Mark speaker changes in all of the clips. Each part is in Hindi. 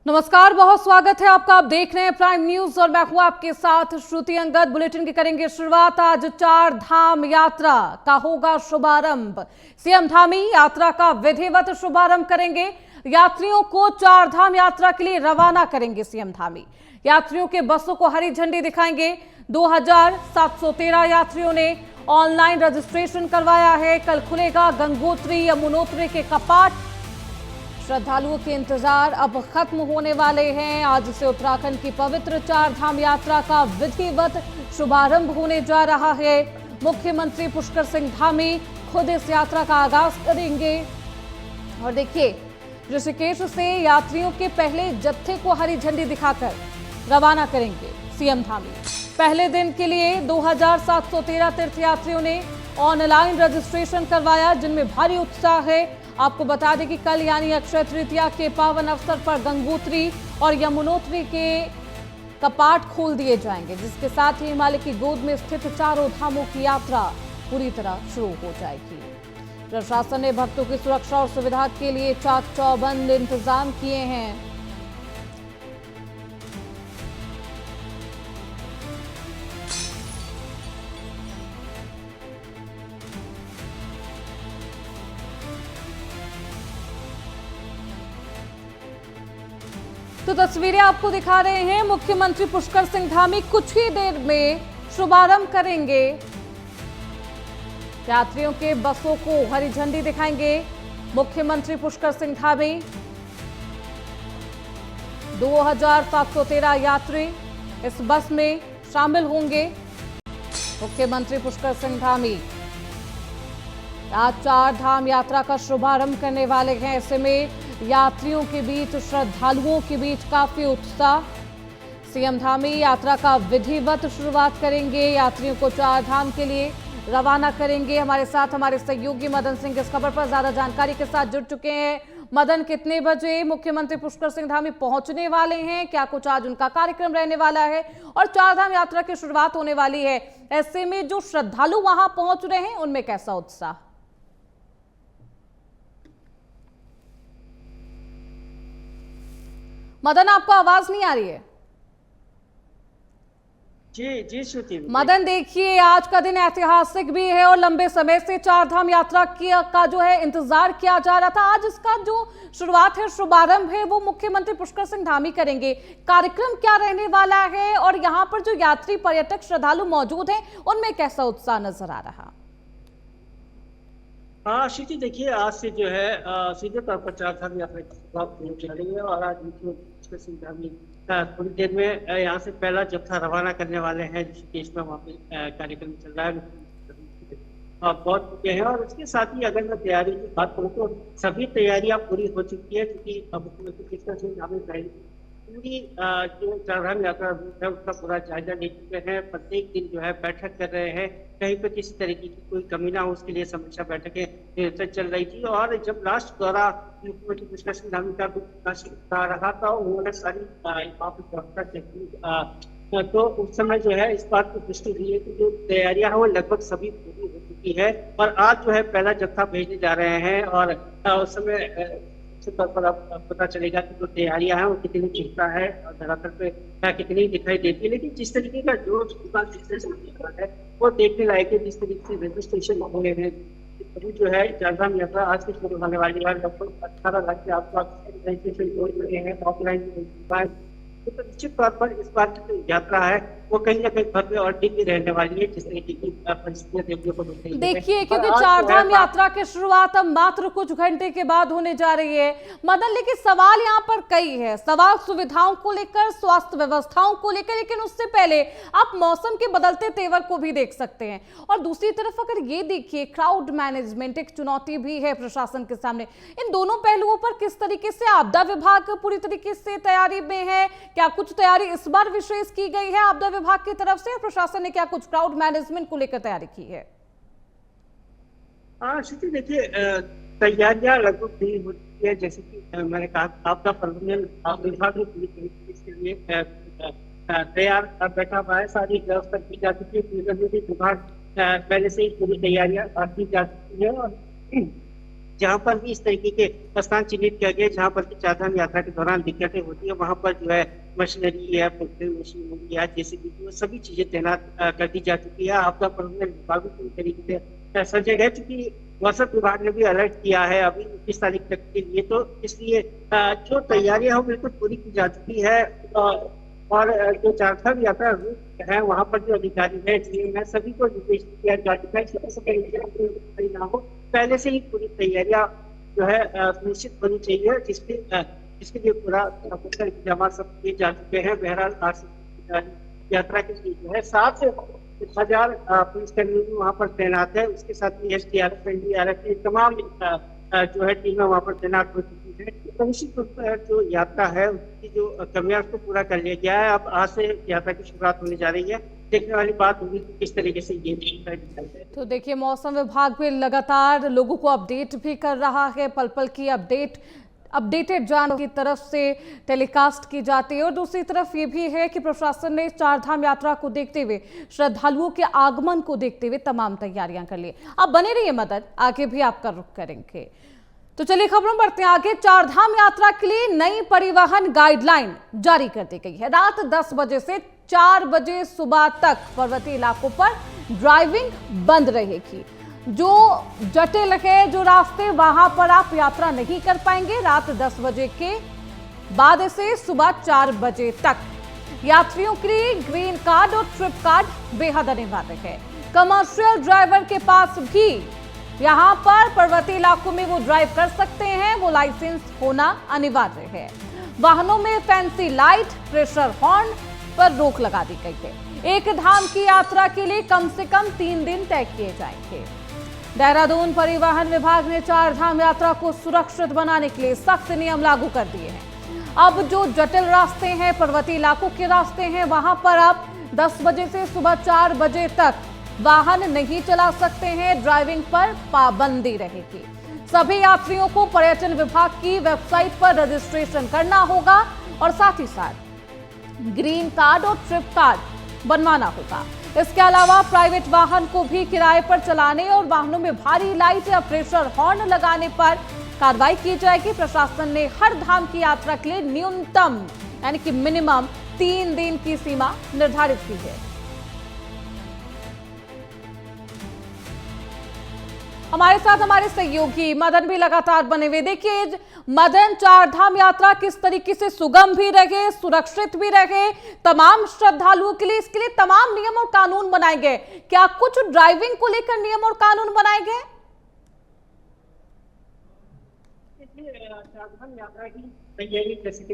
Speaker 1: नमस्कार, बहुत स्वागत है आपका। आप देख रहे हैं प्राइम न्यूज और मैं हूं आपके साथ श्रुति अंगद। बुलेटिन की करेंगे शुरुआत। आज 4 धाम यात्रा का होगा शुभारंभ। सीएम धामी यात्रा का विधिवत शुभारंभ करेंगे। यात्रियों को 4 धाम यात्रा के लिए रवाना करेंगे सीएम धामी। यात्रियों के बसों को हरी झंडी दिखाएंगे। 2713 यात्रियों ने ऑनलाइन रजिस्ट्रेशन करवाया है। कल खुलेगा गंगोत्री यमुनोत्री के कपाट। श्रद्धालुओं के इंतजार अब खत्म होने वाले हैं। आज से उत्तराखंड की पवित्र 4 धाम यात्रा का विधिवत शुभारंभ होने जा रहा है। मुख्यमंत्री पुष्कर सिंह धामी खुद इस यात्रा का आगाज करेंगे। और देखिए, ऋषिकेश से यात्रियों के पहले जत्थे को हरी झंडी दिखाकर रवाना करेंगे सीएम धामी। पहले दिन के लिए 2713 तीर्थयात्रियों ने ऑनलाइन रजिस्ट्रेशन करवाया, जिनमें भारी उत्साह है। आपको बता दें कि कल यानी अक्षय तृतीया के पावन अवसर पर गंगोत्री और यमुनोत्री के कपाट खोल दिए जाएंगे, जिसके साथ ही हिमालय की गोद में स्थित चारों धामों की यात्रा पूरी तरह शुरू हो जाएगी। प्रशासन ने भक्तों की सुरक्षा और सुविधा के लिए चाक चौबंद इंतजाम किए हैं। तो तस्वीरें आपको दिखा रहे हैं। मुख्यमंत्री पुष्कर सिंह धामी कुछ ही देर में शुभारंभ करेंगे। यात्रियों के बसों को हरी झंडी दिखाएंगे मुख्यमंत्री पुष्कर सिंह धामी। 2713 यात्री इस बस में शामिल होंगे। मुख्यमंत्री पुष्कर सिंह धामी आज 4 धाम यात्रा का शुभारंभ करने वाले हैं। ऐसे में यात्रियों के बीच, श्रद्धालुओं के बीच काफी उत्साह। सीएम धामी यात्रा का विधिवत शुरुआत करेंगे। यात्रियों को 4 धाम के लिए रवाना करेंगे। हमारे साथ हमारे सहयोगी मदन सिंह इस खबर पर ज्यादा जानकारी के साथ जुड़ चुके हैं। मदन, कितने बजे मुख्यमंत्री पुष्कर सिंह धामी पहुंचने वाले हैं? क्या कुछ आज उनका कार्यक्रम रहने वाला है? और 4 धाम यात्रा की शुरुआत होने वाली है, ऐसे में जो श्रद्धालु वहां पहुंच रहे हैं उनमें कैसा उत्साह? मदन, आपको आवाज नहीं आ रही है?
Speaker 2: जी श्रुति।
Speaker 1: मदन, देखिए, आज का दिन ऐतिहासिक भी है और लंबे समय से 4 धाम यात्रा का जो है इंतजार किया जा रहा था। आज इसका जो शुरुआत है, शुभारंभ है, वो मुख्यमंत्री पुष्कर सिंह धामी करेंगे। कार्यक्रम क्या रहने वाला है और यहाँ पर जो यात्री, पर्यटक, श्रद्धालु मौजूद हैं उनमें कैसा उत्साह नजर आ रहा?
Speaker 2: हाँ श्रुति, देखिए, आज से जो है सीधे तौर पर 4 धाम यात्रा की शुरुआत होने जा रही है। और आज पुष्कर सिंह धामी थोड़ी देर में यहाँ से पहला जत्था रवाना करने वाले हैं ऋषिकेश में। वहाँ पे कार्यक्रम चल रहा है और बहुत चुके हैं। और उसके साथ ही अगर मैं तैयारी की बात करूँ तो सभी तैयारियां पूरी हो चुकी है, क्योंकि मुख्यमंत्री पुष्कर सिंह धामी पूरी जो 4 धाम यात्रा है उसका पूरा जायजा ले चुके हैं। प्रत्येक दिन जो है बैठक कर रहे हैं, कहीं पे किसी तरीके की कोई कमी ना हो उसके लिए समीक्षा बैठकें निरंतर चल रही थी। और जब लास्ट दौरा मुख्यमंत्री पुष्कर सिंह धामी का रहा था, उन्होंने सारी व्यवस्था चेक, तो उस समय जो है इस बात की पुष्टि हुई है कि जो तैयारियां हैं वो लगभग सभी पूरी हो चुकी है। और आज जो है पहला जत्था भेजने जा रहे हैं। और उस समय तौर पर अब पता चलेगा कि जो तैयारियां हैं वो कितनी चिंता है और धरातल पे कितनी दिखाई देती है। लेकिन जिस तरीके का जोश है वो देखने लायक है। जिस तरीके से रजिस्ट्रेशन हुए हैं, अभी जो है 4 धाम यात्रा आज से शुरू होने वाली है। लगभग 18 लाख के आसपास रजिस्ट्रेशन हो रहे हैं ऑफलाइन। तो निश्चित तौर पर इस बार की जो यात्रा है वो कहीं ना कहीं भव्य और दिव्य रहने वाली है, जिस तरीके की परिस्थितियां देखने को मिल रही है।
Speaker 1: देखिए, क्योंकि 4 धाम यात्रा की शुरुआत अब मात्र कुछ घंटे के बाद होने जा रही है मदन, लेकिन सवाल यहाँ पर कई है। सवाल सुविधाओं को लेकर, स्वास्थ्य व्यवस्थाओं को लेकर, लेकिन उससे पहले आप मौसम के बदलते तेवर को भी देख सकते हैं। और दूसरी तरफ अगर ये देखिए, क्राउड मैनेजमेंट एक चुनौती भी है प्रशासन के सामने। इन दोनों पहलुओं पर किस तरीके से आपदा विभाग पूरी तरीके से तैयारी में है? क्या कुछ तैयारी इस बार विशेष की गई है आपदा विभाग की तरफ से? प्रशासन ने क्या कुछ क्राउड मैनेजमेंट को लेकर तैयारी की है?
Speaker 2: हाँ श्रुति, देखिए, तैयारियां लगभग पूरी हो चुकी है। जैसे कि मैंने कहा, आपका प्रबंधन विभाग में पूरी तरीके इसके लिए तैयार बैठा हुआ है। सारी व्यवस्था की जा चुकी है। विभाग पहले से ही पूरी तैयारियां की जा चुकी है। और जहाँ पर भी इस तरीके के स्थान चिन्हित किया गया, जहाँ पर चार धाम यात्रा के दौरान दिक्कतें होती है, वहाँ पर जो है मशीनरी है, पोर्टेबल मशीन है, जेसीबी, वो सभी चीजें तैनात कर दी जा चुकी है। आपदा प्रबंधन विभाग भी पूरी तरीके से सजग है, चूंकि मौसम विभाग ने भी अलर्ट किया है अभी 21 तारीख तक के लिए, तो इसलिए जो तैयारियां हैं बिल्कुल पूरी की जा चुकी है। और जो चारधाम यात्रा रूट है वहाँ पर जो अधिकारी है, डीएम है, सभी को निर्देश दिया जा चुका है कि ना हो, पहले से ही पूरी तैयारियां जो है सुनिश्चित होनी चाहिए, जिसके लिए पूरा इंतजाम सब किए जा चुके हैं। बहरहाल यात्रा के लिए जो है 7,000 पुलिसकर्मी भी वहाँ पर तैनात है, उसके साथ ही एसडीआरएफ, एनडीआरएफ की तमाम जो है टीमें वहाँ पर तैनात हो चुकी है। तो निश्चित रूप से जो यात्रा है उसकी जो कमियां उसको पूरा कर लिया गया है। अब आज से यात्रा की शुरुआत होने जा रही है, देखने वाली बात होगी कि किस तरीके से ये।
Speaker 1: तो देखिए, मौसम विभाग भी लगातार लोगों को अपडेट भी कर रहा है, पल पल की अपडेटेड जानकारी की तरफ से टेलीकास्ट की जाती है। और दूसरी तरफ ये भी है कि प्रशासन ने चारधाम यात्रा को देखते हुए, श्रद्धालुओं के आगमन को देखते हुए तमाम तैयारियां कर ली। आप बने रहिए मदन, आगे भी आपका रुख करेंगे। तो चलिए खबरों बढ़ते हैं आगे। चारधाम यात्रा के लिए नई परिवहन गाइडलाइन जारी कर दी गई है। रात 10 बजे से 4 बजे सुबह तक पर्वतीय इलाकों पर ड्राइविंग बंद रहेगी। जो जटिल है जो रास्ते, वहां पर आप यात्रा नहीं कर पाएंगे। रात 10 बजे के बाद से सुबह 4 बजे तक यात्रियों के लिए ग्रीन कार्ड और ट्रिप कार्ड बेहद अनिवार्य है। कमर्शियल ड्राइवर के पास भी यहां पर पर्वतीय इलाकों में वो ड्राइव कर सकते हैं, वो लाइसेंस होना अनिवार्य है। वाहनों में फैंसी लाइट, प्रेशर हॉर्न पर रोक लगा दी गई है। एक धाम की यात्रा के लिए कम से कम 3 दिन तय किए जाएंगे। देहरादून परिवहन विभाग ने चारधाम यात्रा को सुरक्षित बनाने के लिए सख्त नियम लागू कर दिए हैं। अब जो जटिल रास्ते हैं, पर्वतीय इलाकों के रास्ते हैं, वहां पर आप 10 बजे से सुबह 4 बजे तक वाहन नहीं चला सकते हैं। ड्राइविंग पर पाबंदी रहेगी। सभी यात्रियों को पर्यटन विभाग की वेबसाइट पर रजिस्ट्रेशन करना होगा और साथ ही साथ ग्रीन कार्ड और ट्रिप कार्ड बनवाना होगा। इसके अलावा प्राइवेट वाहन को भी किराए पर चलाने और वाहनों में भारी लाइट या प्रेशर हॉर्न लगाने पर कार्रवाई की जाएगी। प्रशासन ने हर धाम की यात्रा के लिए न्यूनतम यानी कि मिनिमम 3 दिन की सीमा निर्धारित की है। हमारे साथ हमारे सहयोगी मदन भी लगातार बने हुए। देखिए मदन, चारधाम यात्रा किस तरीके से सुगम भी रहे, सुरक्षित भी रहे तमाम श्रद्धालुओं के लिए, इसके लिए तमाम नियम और कानून बनाए गए। क्या कुछ ड्राइविंग को लेकर नियम और कानून बनाए गए?
Speaker 2: चारधाम यात्रा की तैयारी जैसे कि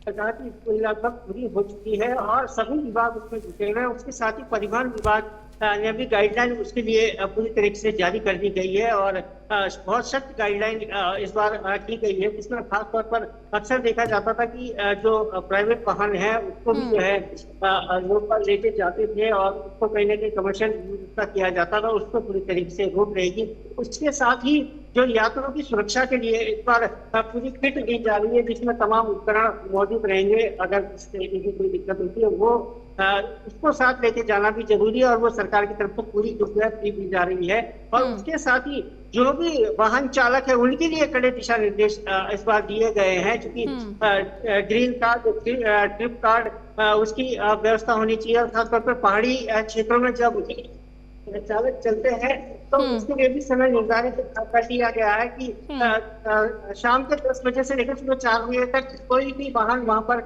Speaker 2: लगभग पूरी हो चुकी है और सभी विभाग उसमें जुटे हुए हैं। उसके साथ ही परिवहन विभाग ने भी गाइडलाइन उसके लिए पूरी तरीके से जारी कर दी गई है और बहुत सख्त गाइडलाइन इस बार की गई है, जिसमें खास तौर पर अक्सर देखा जाता था कि जो प्राइवेट वाहन है उसको भी जो है रोड पर लेके जाते थे और उसको कहीं ना कहीं कमर्शियल यूज किया जाता था, उसको पूरी तरीके से रोक रहेगी। उसके साथ ही जो यात्रियों की सुरक्षा के लिए इस बार पूरी किट दी जा रही है, जिसमें तमाम उपकरण मौजूद रहेंगे। अगर इस तरीके की कोई दिक्कत होती है वो उसको साथ लेके जाना भी जरूरी है और वो सरकार की तरफ से पूरी फ्री दी जा रही है। और उसके साथ ही जो भी वाहन चालक है उनके लिए कड़े दिशा निर्देश इस बार दिए गए हैं, क्योंकि ग्रीन कार्ड, ट्रिप कार्ड उसकी व्यवस्था होनी चाहिए। और खासतौर पर पहाड़ी क्षेत्रों में जब चालक चलते हैं तो उसके लिए भी समय निर्धारित कर दिया गया है कि शाम के 10 बजे से लेकर सुबह 4 बजे तक कोई भी वाहन वहां पर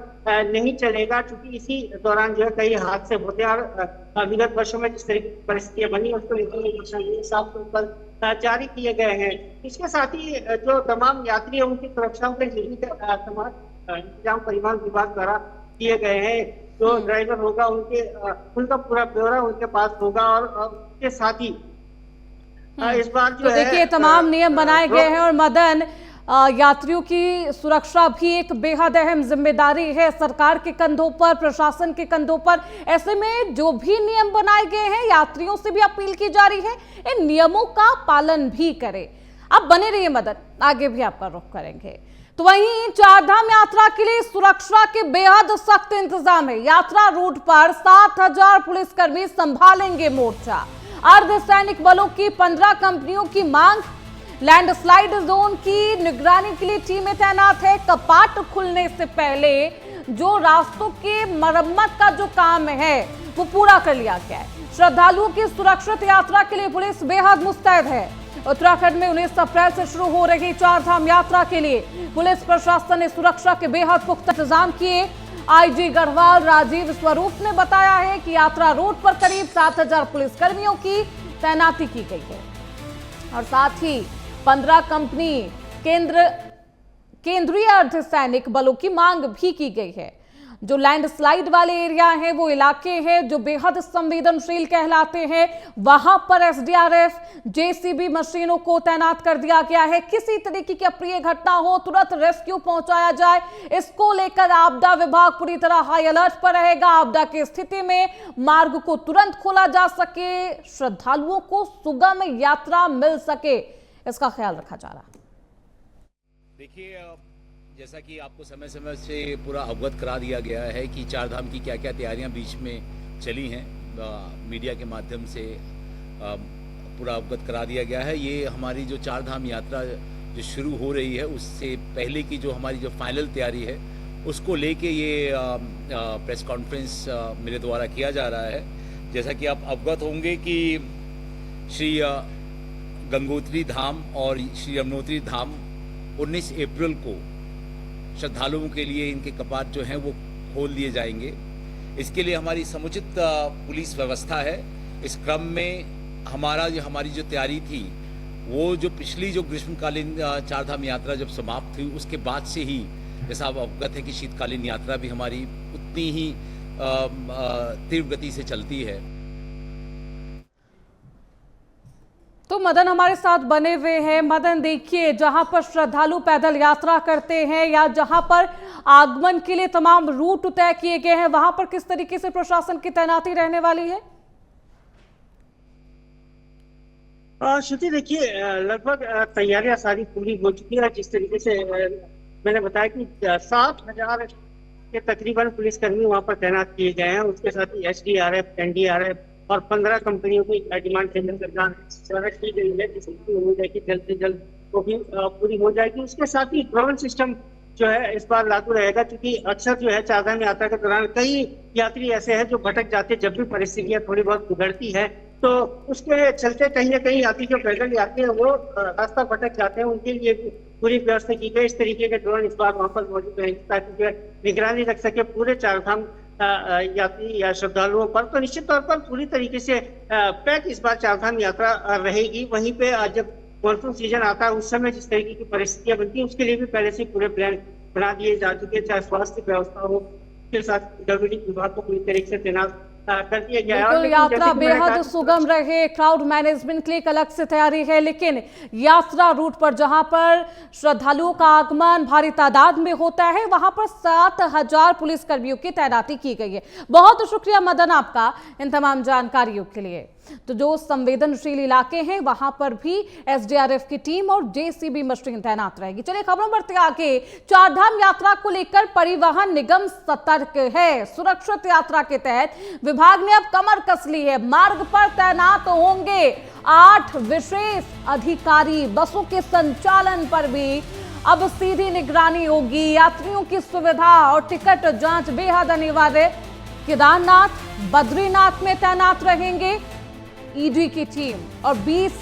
Speaker 2: नहीं चलेगा, क्योंकि इसी दौरान जो है कई हादसे होते हैं और विगत वर्षों में जिस तरह की परिस्थितियां बनी उसको लेकर साफ तौर पर जारी किए गए हैं। इसके साथ ही जो तमाम यात्री है उनकी सुरक्षा के तमाम इंतजाम परिवहन विभाग द्वारा किए गए हैं। जो ड्राइवर होगा उनका पूरा ब्यौरा उनके पास होगा और उसके साथ ही इस बार जो है
Speaker 1: देखिए तमाम नियम बनाए गए हैं। और मदन, यात्रियों की सुरक्षा भी एक बेहद अहम जिम्मेदारी है सरकार के कंधों पर, प्रशासन के कंधों पर। ऐसे में जो भी नियम बनाए गए हैं यात्रियों से भी अपील की जा रही है इन नियमों का पालन भी करें। अब बने रहिए मदन, आगे भी आपका रुख करेंगे। तो वहीं चारधाम यात्रा के लिए सुरक्षा के बेहद सख्त इंतजाम है। यात्रा रूट पर 7,000 पुलिसकर्मी संभालेंगे मोर्चा। अर्धसैनिक बलों की 15 कंपनियों की मांग, लैंडस्लाइड जोन की निगरानी के लिए टीमें तैनात है। कपाट खुलने से पहले जो रास्तों के मरम्मत का जो काम है वो पूरा कर लिया गया है। श्रद्धालुओं की सुरक्षित यात्रा के लिए पुलिस बेहद मुस्तैद है। उत्तराखंड में 19 अप्रैल से शुरू हो रही चारधाम यात्रा के लिए पुलिस प्रशासन ने सुरक्षा के बेहद पुख्ता इंतजाम किए। आईजी गढ़वाल राजीव स्वरूप ने बताया है कि यात्रा रूट पर करीब 7000 पुलिसकर्मियों की तैनाती की गई है और साथ ही 15 कंपनी केंद्रीय अर्धसैनिक बलों की मांग भी की गई है। जो लैंडस्लाइड वाले एरिया हैं वो इलाके हैं जो बेहद संवेदनशील कहलाते हैं, वहां पर एसडीआरएफ जेसीबी मशीनों को तैनात कर दिया गया है। किसी तरीके की अप्रिय घटना हो तुरंत रेस्क्यू पहुंचाया जाए, इसको लेकर आपदा विभाग पूरी तरह हाई अलर्ट पर रहेगा। आपदा की स्थिति में मार्ग को तुरंत खोला जा सके, श्रद्धालुओं को सुगम यात्रा मिल सके, इसका ख्याल रखा जा रहा है।
Speaker 3: देखिए, जैसा कि आपको समय समय से पूरा अवगत करा दिया गया है कि चारधाम की क्या क्या तैयारियां बीच में चली हैं, मीडिया के माध्यम से पूरा अवगत करा दिया गया है। ये हमारी जो चारधाम यात्रा जो शुरू हो रही है उससे पहले की जो हमारी जो फाइनल तैयारी है उसको लेके ये प्रेस कॉन्फ्रेंस मेरे द्वारा किया जा रहा है। जैसा कि आप अवगत होंगे कि श्री गंगोत्री धाम और श्री यमुनोत्री धाम 19 अप्रैल को श्रद्धालुओं के लिए इनके कपाट जो हैं वो खोल दिए जाएंगे। इसके लिए हमारी समुचित पुलिस व्यवस्था है। इस क्रम में हमारी जो तैयारी थी वो जो पिछली जो ग्रीष्मकालीन चारधाम यात्रा जब समाप्त हुई उसके बाद से ही, जैसा आप अवगत है कि शीतकालीन यात्रा भी हमारी उतनी ही तीव्र गति से चलती है।
Speaker 1: तो मदन हमारे साथ बने हुए हैं। मदन, देखिए, जहां पर श्रद्धालु पैदल यात्रा करते हैं या जहां पर आगमन के लिए तमाम रूट तय किए गए हैं, वहां पर किस तरीके से प्रशासन की तैनाती रहने वाली है?
Speaker 2: श्रुति, देखिए, लगभग तैयारियां सारी पूरी हो चुकी है। जिस तरीके से मैंने बताया कि 7000 के तकरीबन पुलिसकर्मी वहां पर तैनात किए गए हैं। उसके साथ ही एसडीआरएफ, एनडीआरएफ और 15 कंपनियों की डिमांड केंद्र सरकार की गई है, जिसकी उम्मीद है कि जल्द से जल्द वो भी पूरी हो जाएगी। उसके साथ ही ड्रोन सिस्टम जो है इस बार लागू रहेगा, क्योंकि अक्सर जो है चारधाम यात्रा के दौरान कई यात्री ऐसे हैं जो भटक जाते हैं। जब भी परिस्थितियां थोड़ी बहुत बिगड़ती है तो उसके चलते कहीं ना कहीं यात्री जो पैदल यात्री है वो रास्ता भटक जाते हैं, उनके लिए पूरी व्यवस्था की गई। इस तरीके के ड्रोन इस बार वहां पर मौजूद रहेंगे ताकि जो है निगरानी रख सके पूरे चारधाम यात्री या श्रद्धालुओं पर। तो निश्चित तौर पर पूरी तरीके से पैक इस बार चारधाम यात्रा रहेगी। वहीं पे जब मानसून सीजन आता है उस समय जिस तरीके की परिस्थितियां बनती हैं उसके लिए भी पहले से पूरे प्लान बना दिए जा चुके हैं, चाहे स्वास्थ्य व्यवस्था हो, उसके साथ डब्ल्यूडी विभाग को पूरी तरीके से तैनात कर दिया गया है।
Speaker 1: बिल्कुल, यात्रा बेहद सुगम रहे, क्राउड मैनेजमेंट के लिए एक अलग से तैयारी है। लेकिन यात्रा रूट पर जहां पर श्रद्धालुओं का आगमन भारी तादाद में होता है वहां पर 7000 पुलिसकर्मियों की तैनाती की गई है। बहुत शुक्रिया मदन आपका इन तमाम जानकारियों के लिए। तो जो संवेदनशील इलाके हैं वहां पर भी एसडीआरएफ की टीम और जेसीबी मशीन तैनात रहेगी। चलिए खबरों बढ़ते आगे। चारधाम यात्रा को लेकर परिवहन निगम सतर्क है। सुरक्षित यात्रा के तहत विभाग ने अब कमर कस ली है। मार्ग पर तैनात होंगे 8 विशेष अधिकारी। बसों के संचालन पर भी अब सीधी निगरानी होगी। यात्रियों की सुविधा और टिकट जांच बेहद अनिवार्य। केदारनाथ, बद्रीनाथ में तैनात रहेंगे ईडी की टीम और 20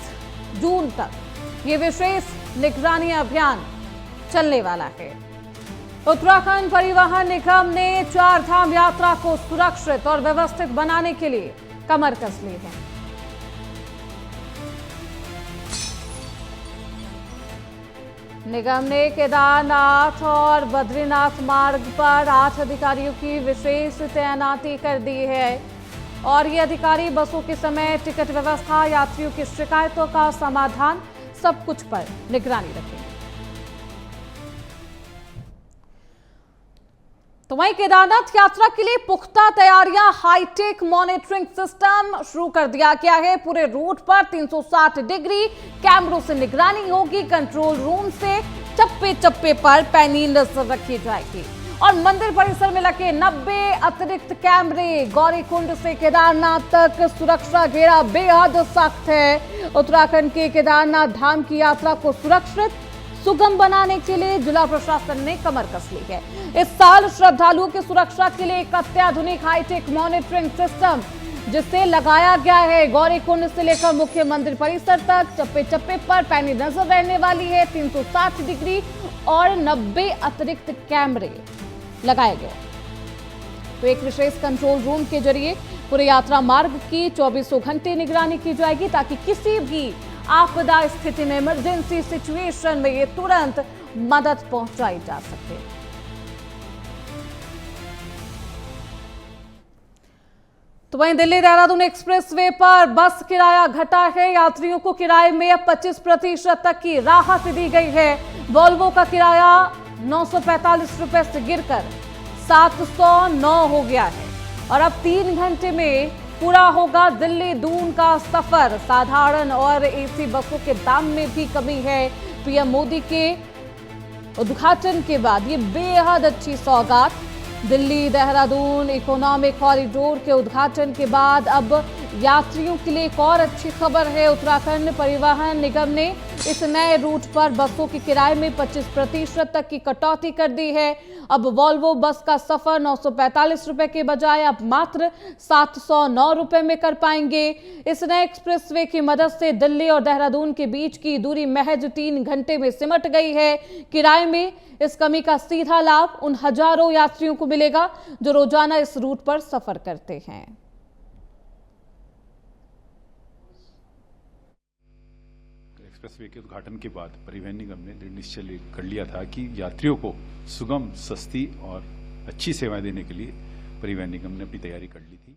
Speaker 1: जून तक ये विशेष निगरानी अभियान चलने वाला है। उत्तराखंड परिवहन निगम ने चारधाम यात्रा को सुरक्षित और व्यवस्थित बनाने के लिए कमर कस ली है। निगम ने केदारनाथ और बद्रीनाथ मार्ग पर 8 अधिकारियों की विशेष तैनाती कर दी है और ये अधिकारी बसों के समय टिकट व्यवस्था, यात्रियों की शिकायतों का समाधान, सब कुछ पर निगरानी रखेंगे। तो वहीं केदारनाथ यात्रा के लिए पुख्ता तैयारियां, हाईटेक मॉनिटरिंग सिस्टम शुरू कर दिया गया है। पूरे रूट पर 360 डिग्री कैमरों से निगरानी होगी। कंट्रोल रूम से चप्पे चप्पे पर पैनी नजर रखी जाएगी और मंदिर परिसर में लगे 90 अतिरिक्त कैमरे। गौरीकुंड से केदारनाथ तक सुरक्षा घेरा बेहद सख्त है। उत्तराखंड के केदारनाथ धाम की यात्रा को सुरक्षित सुगम बनाने के लिए जिला प्रशासन ने कमर कस ली है। इस साल श्रद्धालुओं की सुरक्षा के लिए एक अत्याधुनिक हाईटेक मॉनिटरिंग सिस्टम जिसे लगाया गया है। गौरीकुंड से लेकर मुख्य मंदिर परिसर तक चप्पे चप्पे पर पैनी नजर रहने वाली है। 360 डिग्री और 90 अतिरिक्त कैमरे लगाए गए। तो एक विशेष कंट्रोल रूम के जरिए पूरे यात्रा मार्ग की 24 घंटे निगरानी की जाएगी ताकि किसी भी आपदा स्थिति में, इमरजेंसी सिचुएशन में ये तुरंत मदद पहुंचाई जा सके। तो वहीं दिल्ली देहरादून एक्सप्रेसवे पर बस किराया घटा है। यात्रियों को किराए में अब 25% तक की राहत दी गई है। वोल्वो का किराया 945 रुपए से गिरकर 709 हो गया है और अब 3 घंटे में पूरा होगा दिल्ली दून का सफर। साधारण और एसी बसों के दाम में भी कमी है। पीएम मोदी के उद्घाटन के बाद ये बेहद अच्छी सौगात। दिल्ली देहरादून इकोनॉमिक कॉरिडोर के उद्घाटन के बाद अब यात्रियों के लिए एक और अच्छी खबर है। उत्तराखंड परिवहन निगम ने इस नए रूट पर बसों के किराए में 25% तक की कटौती कर दी है। अब वॉल्वो बस का सफर 945 रुपए के बजाय अब मात्र 709 रुपए में कर पाएंगे। इस नए एक्सप्रेसवे की मदद से दिल्ली और देहरादून के बीच की दूरी महज 3 घंटे में सिमट गई है। किराए में इस कमी का सीधा लाभ उन हजारों यात्रियों को मिलेगा जो रोजाना इस रूट पर सफर करते हैं।
Speaker 4: एक्सप्रेसवे के उद्घाटन के बाद परिवहन निगम ने दृढ़ निश्चय कर लिया था कि यात्रियों को सुगम, सस्ती और अच्छी सेवाएं देने के लिए परिवहन निगम ने अपनी तैयारी कर ली थी।